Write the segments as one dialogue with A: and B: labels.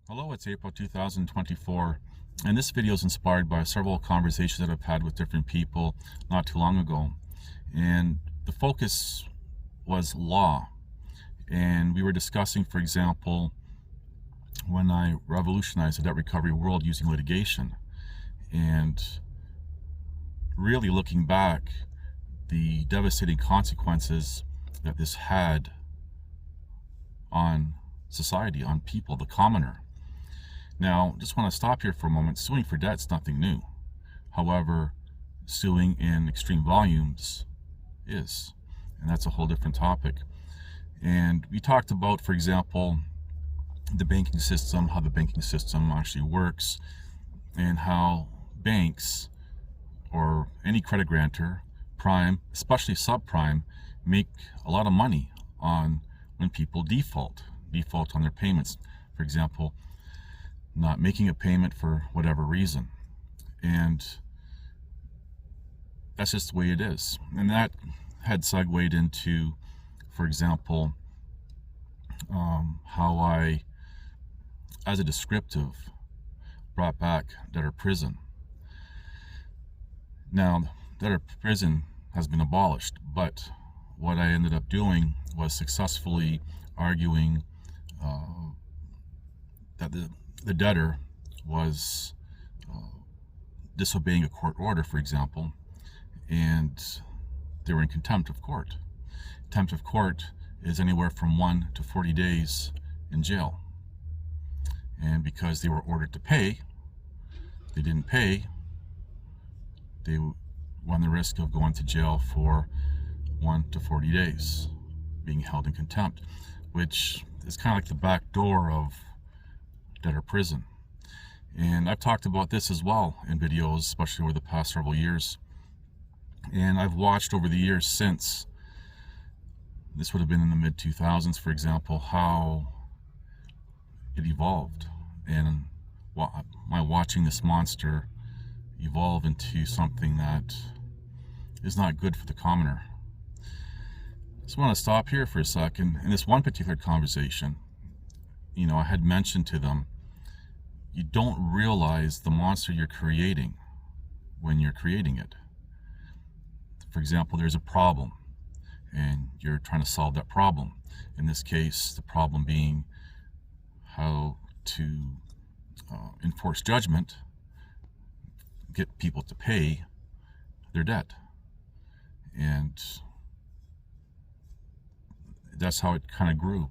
A: Hello, it's April 2024, and this video is inspired by several conversations that I've had with different people not too long ago. And the focus was law. And we were discussing, for example, when I revolutionized the debt recovery world using litigation. And really looking back, the devastating consequences that this had on society, on people, the commoner. Now, just want to stop here for a moment. Suing for debt is nothing new. However, suing in extreme volumes is, and that's a whole different topic. And we talked about, for example, the banking system, how the banking system actually works, and how banks or any credit grantor, prime, especially subprime, make a lot of money on when people default on their payments. For example, not making a payment for whatever reason. And that's just the way it is. And that had segued into, for example, how I, as a descriptive, brought back debtor prison. Now, debtor prison has been abolished, but what I ended up doing was successfully arguing that the debtor was disobeying a court order, for example, and they were in contempt of court. Contempt of court is anywhere from 1 to 40 days in jail. And because they were ordered to pay, they didn't pay, they run the risk of going to jail for 1 to 40 days, being held in contempt, which is kind of like the back door of debtor prison. And I've talked about this as well in videos, especially over the past several years. And I've watched over the years since, this would have been in the mid-2000s, for example, how it evolved. And my watching this monster evolve into something that is not good for the commoner. So I want to stop here for a second. In this one particular conversation, I had mentioned to them, you don't realize the monster you're creating when you're creating it. For example, there's a problem and you're trying to solve that problem. In this case, the problem being how to enforce judgment, get people to pay their debt. And that's how it kind of grew.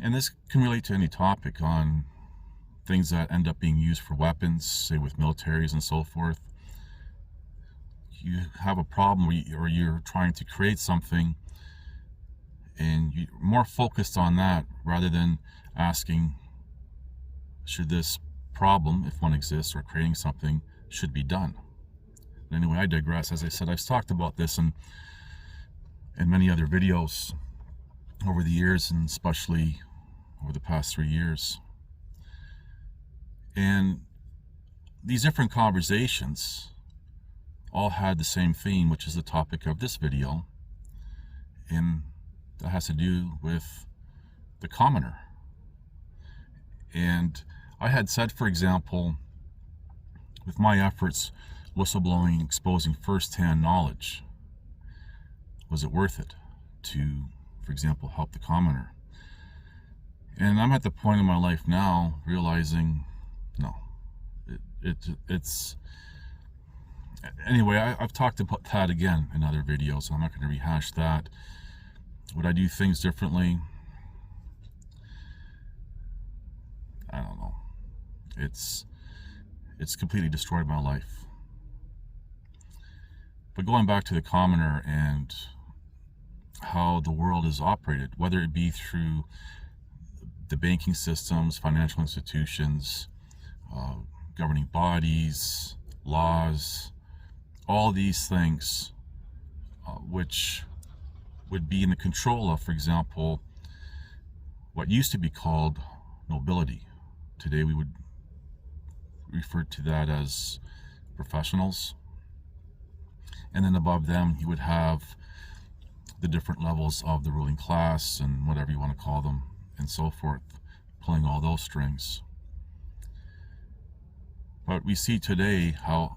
A: And this can relate to any topic on things that end up being used for weapons, say with militaries and so forth. You have a problem or you're trying to create something and you're more focused on that rather than asking, should this problem, if one exists, or creating something, should be done. Anyway, I digress. As I said, I've talked about this in many other videos over the years, and especially over the past 3 years. And these different conversations all had the same theme, which is the topic of this video, and that has to do with the commoner. And I had said, for example, with my efforts, whistleblowing, exposing first-hand knowledge, was it worth it to, for example, help the commoner? And I'm at the point in my life now realizing, no, it's anyway, I've talked about that again in other videos, so I'm not going to rehash that. Would I do things differently? I don't know. It's completely destroyed my life. But going back to the commoner and how the world is operated, whether it be through the banking systems, financial institutions, governing bodies, laws, all these things which would be in the control of, for example, what used to be called nobility. Today we would refer to that as professionals. And then above them you would have the different levels of the ruling class and whatever you want to call them and so forth. pulling all those strings. But we see today how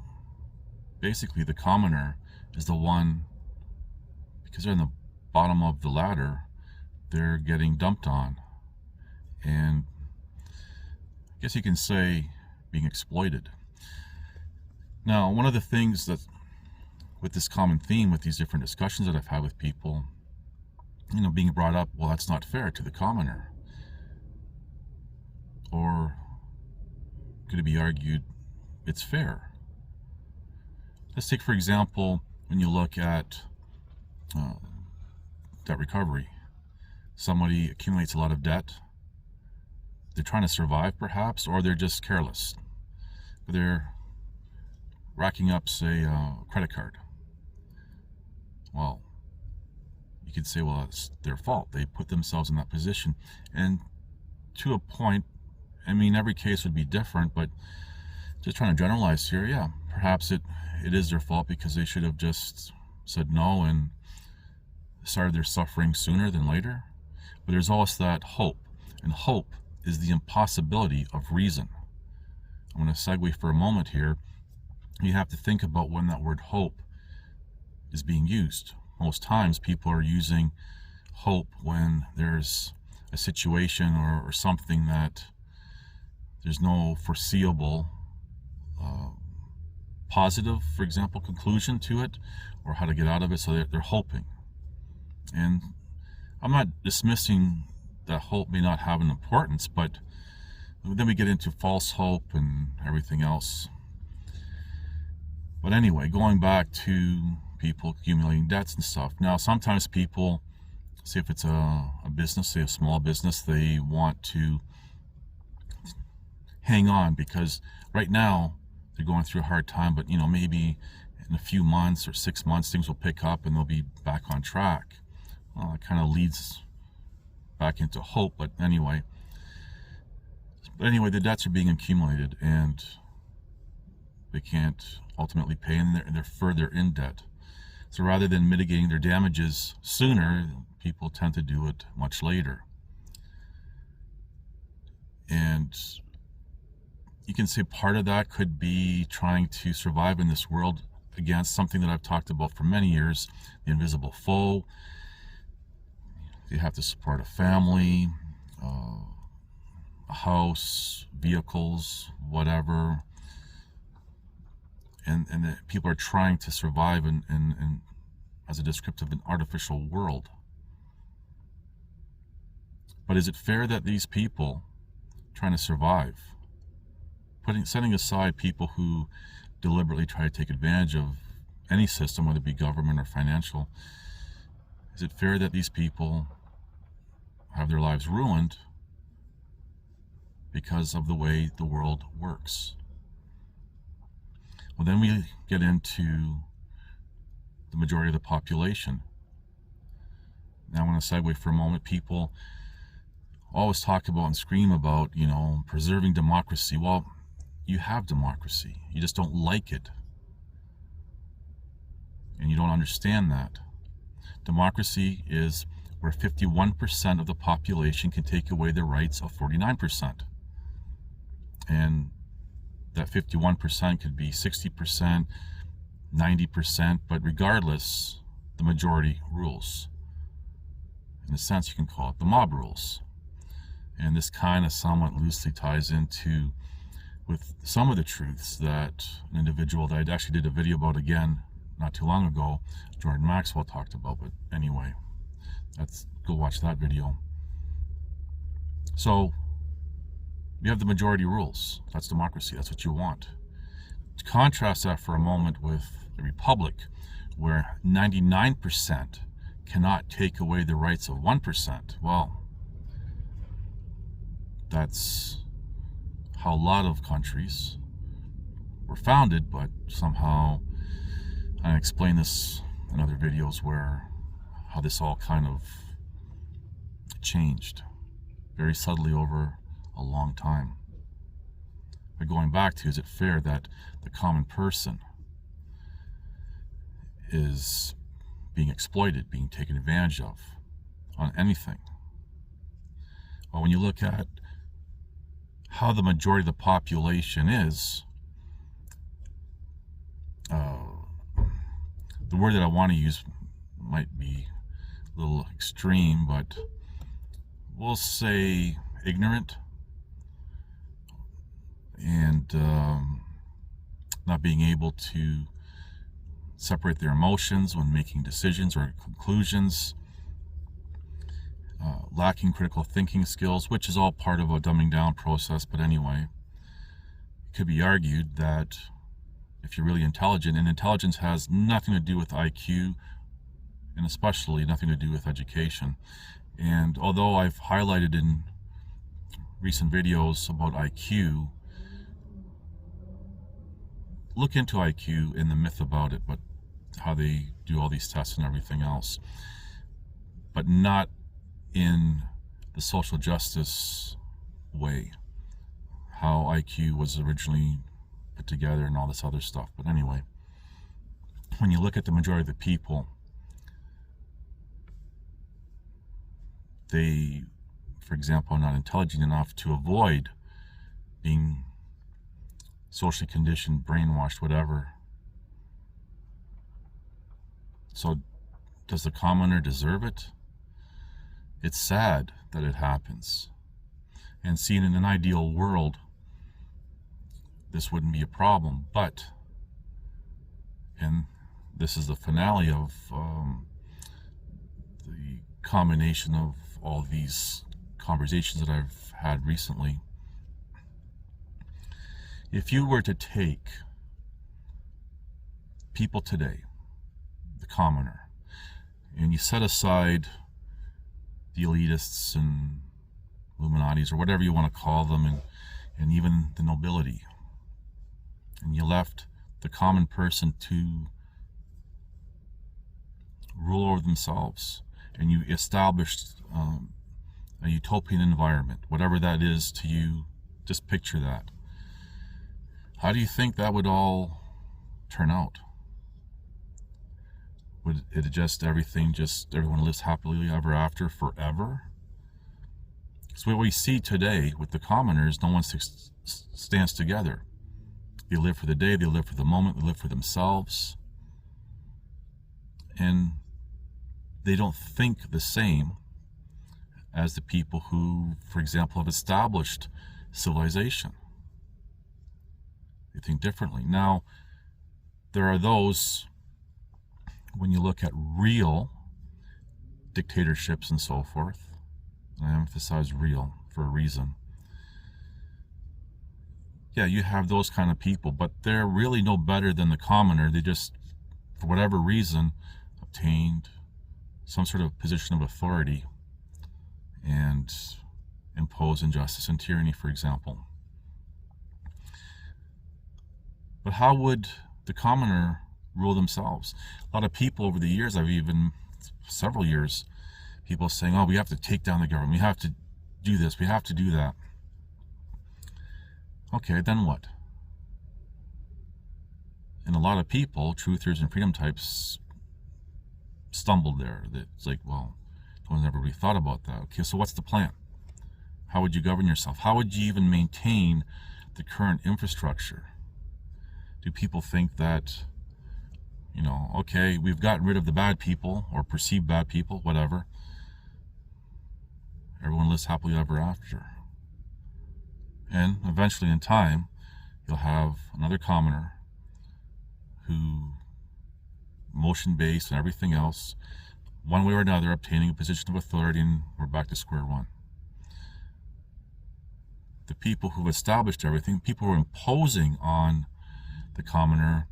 A: basically the commoner is the one, because they're in the bottom of the ladder, they're getting dumped on, and I guess you can say being exploited. Now, one of the things that with this common theme with these different discussions that I've had with people, being brought up, well, that's not fair to the commoner. Or could it be argued it's fair? Let's take, for example, when you look at debt recovery. Somebody accumulates a lot of debt. They're trying to survive, perhaps, or they're just careless. But they're racking up, say, a credit card. Well, you could say, well, it's their fault. They put themselves in that position. And to a point, every case would be different, but just trying to generalize here, yeah, perhaps it is their fault because they should have just said no and started their suffering sooner than later. But there's also that hope, and hope is the impossibility of reason. I'm going to segue for a moment here. You have to think about when that word hope is being used. Most times people are using hope when there's a situation or something that there's no foreseeable positive, for example, conclusion to it, or how to get out of it, so they're hoping. And I'm not dismissing that hope may not have an importance, but then we get into false hope and everything else. But anyway, going back to people accumulating debts and stuff. Now, sometimes people, say if it's a business, say a small business, they want to hang on because right now they're going through a hard time, but maybe in a few months or 6 months things will pick up and they'll be back on track. Well, it kind of leads back into hope, but anyway, the debts are being accumulated and they can't ultimately pay, and they're further in debt. So rather than mitigating their damages sooner, people tend to do it much later. And you can say part of that could be trying to survive in this world against something that I've talked about for many years, the invisible foe. You have to support a family, a house, vehicles, whatever. And people are trying to survive in as a descriptive, an artificial world. But is it fair that these people trying to survive, setting aside people who deliberately try to take advantage of any system, whether it be government or financial, is it fair that these people have their lives ruined because of the way the world works? Well, then we get into the majority of the population. Now I want to segue for a moment. People always talk about and scream about, preserving democracy. Well, you have democracy. You just don't like it. And you don't understand that. Democracy is where 51% of the population can take away the rights of 49%. And that 51% could be 60%, 90%, but regardless, the majority rules. In a sense, you can call it the mob rules. And this kind of somewhat loosely ties into with some of the truths that an individual that I actually did a video about again not too long ago, Jordan Maxwell, talked about. But anyway, go watch that video. So you have the majority rules. That's democracy. That's what you want. To contrast that for a moment with the republic, where 99% cannot take away the rights of 1%. Well, that's how a lot of countries were founded, but somehow, I explain this in other videos, how this all kind of changed very subtly over a long time. But going back to, is it fair that the common person is being exploited, being taken advantage of on anything? Well, when you look at how the majority of the population is, the word that I want to use might be a little extreme, but we'll say ignorant, and not being able to separate their emotions when making decisions or conclusions, lacking critical thinking skills, which is all part of a dumbing down process. But anyway, it could be argued that if you're really intelligent, and intelligence has nothing to do with IQ, and especially nothing to do with education. And although I've highlighted in recent videos about IQ, look into IQ and the myth about it, but how they do all these tests and everything else, but not in the social justice way, how IQ was originally put together and all this other stuff. But anyway, when you look at the majority of the people, they, for example, are not intelligent enough to avoid being socially conditioned, brainwashed, whatever. So does the commoner deserve it? It's sad that it happens. And seen in an ideal world, this wouldn't be a problem. But, and this is the finale of the combination of all these conversations that I've had recently. If you were to take people today, the commoner, and you set aside the elitists and Illuminatis, or whatever you want to call them, and even the nobility, and you left the common person to rule over themselves, and you established a utopian environment, whatever that is to you, just picture that. How do you think that would all turn out? Would it just everyone lives happily ever after forever? So what we see today with the commoners, no one stands together. They live for the day, they live for the moment, they live for themselves. And they don't think the same as the people who, for example, have established civilization. They think differently. Now, there are those, when you look at real dictatorships and so forth, and I emphasize real for a reason, yeah, you have those kind of people, but they're really no better than the commoner. They just, for whatever reason, obtained some sort of position of authority and impose injustice and tyranny, for example. But how would the commoner rule themselves? A lot of people over the years, several years, people saying, oh, we have to take down the government, we have to do this, we have to do that. Okay, then what? And a lot of people, truthers and freedom types, stumbled there. It's like, well, no one's ever really thought about that. Okay, so what's the plan? How would you govern yourself? How would you even maintain the current infrastructure? Do people think that, okay, we've gotten rid of the bad people, or perceived bad people, whatever, everyone lives happily ever after? And eventually in time, you'll have another commoner who, motion-based and everything else, one way or another, obtaining a position of authority, and we're back to square one. The people who've established everything, people who are imposing on the commoner,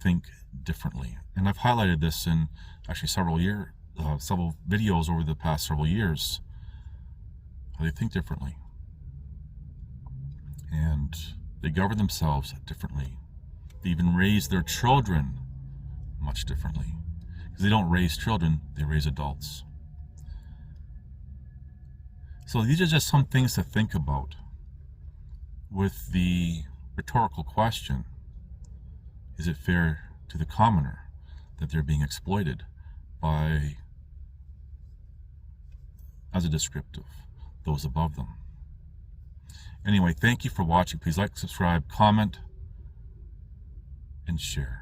A: think differently. And I've highlighted this in actually several videos over the past several years, how they think differently. And they govern themselves differently. They even raise their children much differently. Because they don't raise children, they raise adults. So these are just some things to think about with the rhetorical question, is it fair to the commoner that they're being exploited by, as a descriptive, those above them? Anyway, thank you for watching. Please like, subscribe, comment, and share.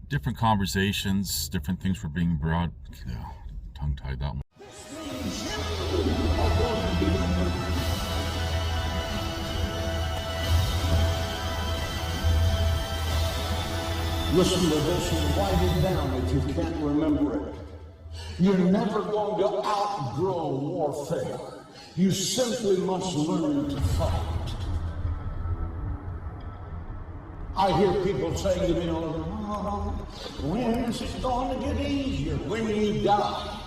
A: Different conversations, different things were being brought. Yeah, tongue-tied that one.
B: Listen to this and write it down if you can't remember it. You're never going to outgrow warfare. You simply must learn to fight. I hear people saying to me all the time, when is it going to get easier? When you die.